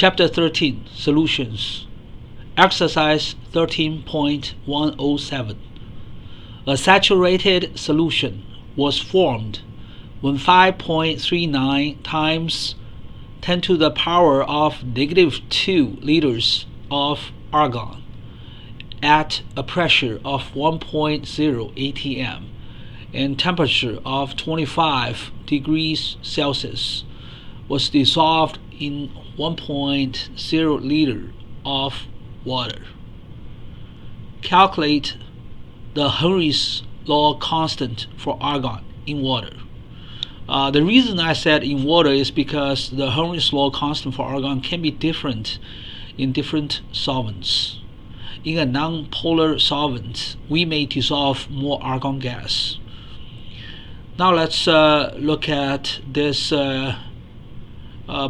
Chapter 13, Solutions. Exercise 13.107. A saturated solution was formed when 5.39 times 10 to the power of negative 2 liters of argon at a pressure of 1.0 atm and temperature of 25 degrees Celsius was dissolved in 1.0 liter of water. Calculate the Henry's law constant for argon in water. The reason I said in water is because the Henry's law constant for argon can be different in different solvents. In a non-polar solvent, we may dissolve more argon gas. Now let's look at this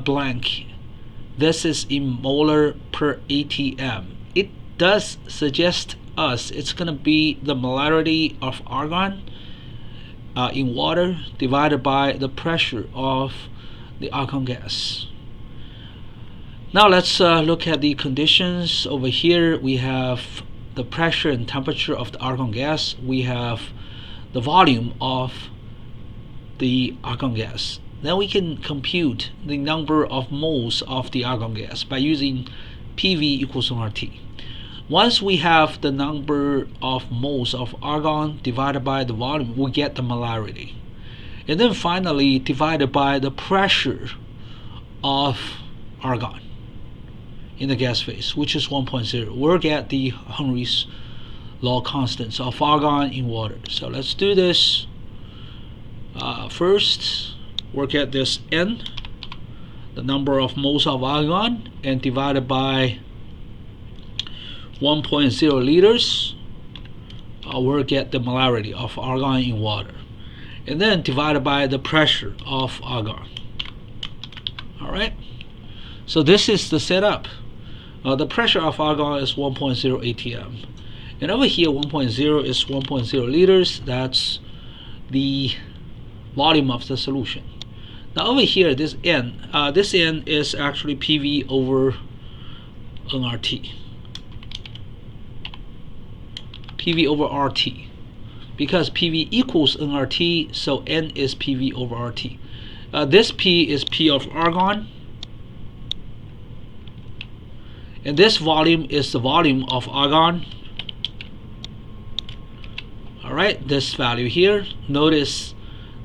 blank. This is in molar per atm. It does suggest us it's going to be the molarity of argon in water divided by the pressure of the argon gas. Now let's look at the conditions. Over here we have the pressure and temperature of the argon gas. We have the volume of the argon gas. Then we can compute the number of moles of the argon gas by using PV equals nRT. Once we have the number of moles of argon divided by the volume, we get the molarity. And then finally divided by the pressure of argon in the gas phase, which is 1.0. We'll get the Henry's law constants of argon in water. So let's do this. First, work at this N, the number of moles of argon, and divided by 1.0 liters, we'll get the molarity of argon in water. And then divided by the pressure of argon. Alright, so this is the setup. The pressure of argon is 1.0 atm. And over here 1.0 is 1.0 liters. That's the volume of the solution. Now over here, this N is actually PV over nRT. PV over RT. Because PV equals nRT, so N is PV over RT. This P is P of argon. And this volume is the volume of argon. Alright, this value here. Notice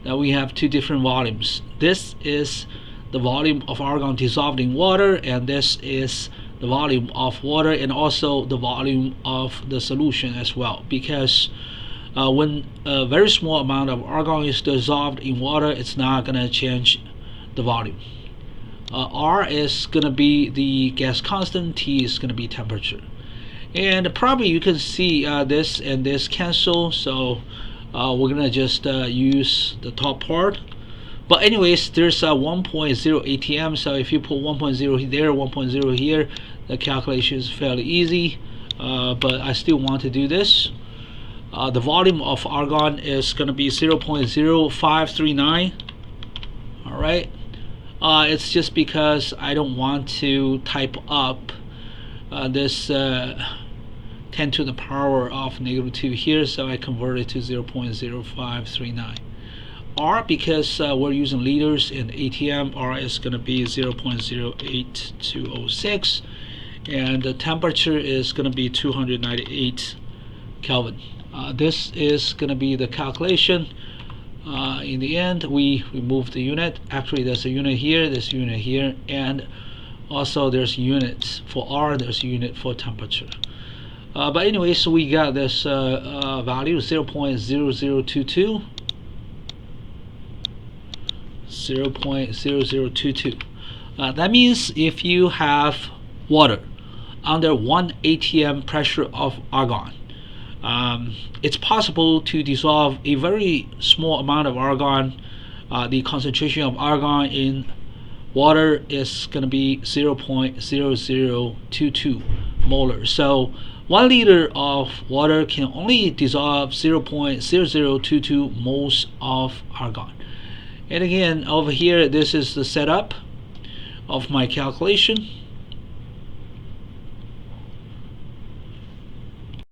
that we have two different volumes. This is the volume of argon dissolved in water, and this is the volume of water, and also the volume of the solution as well, because when a very small amount of argon is dissolved in water, it's not going to change the volume. R is going to be the gas constant, T is going to be temperature. And probably you can see this and this cancel, so we're gonna just use the top part. But anyways, there's a 1.0 atm, so if you put 1.0 there, 1.0 here, the calculation is fairly easy. But I still want to do this. The volume of argon is gonna be 0.0539. all right, it's just because I don't want to type up this 10 to the power of negative 2 here, so I convert it to 0.0539. R, because we're using liters in atm, R is going to be 0.08206, and the temperature is going to be 298 Kelvin. This is going to be the calculation. In the end, we remove the unit. Actually, there's a unit here, there's a unit here, and also there's units for R, there's a unit for temperature. But anyway, so we got this value 0.0022. 0.0022. That means if you have water under 1 atm pressure of argon, it's possible to dissolve a very small amount of argon. The concentration of argon in water is going to be 0.0022 molar. So 1 liter of water can only dissolve 0.0022 moles of argon. And again, over here, this is the setup of my calculation.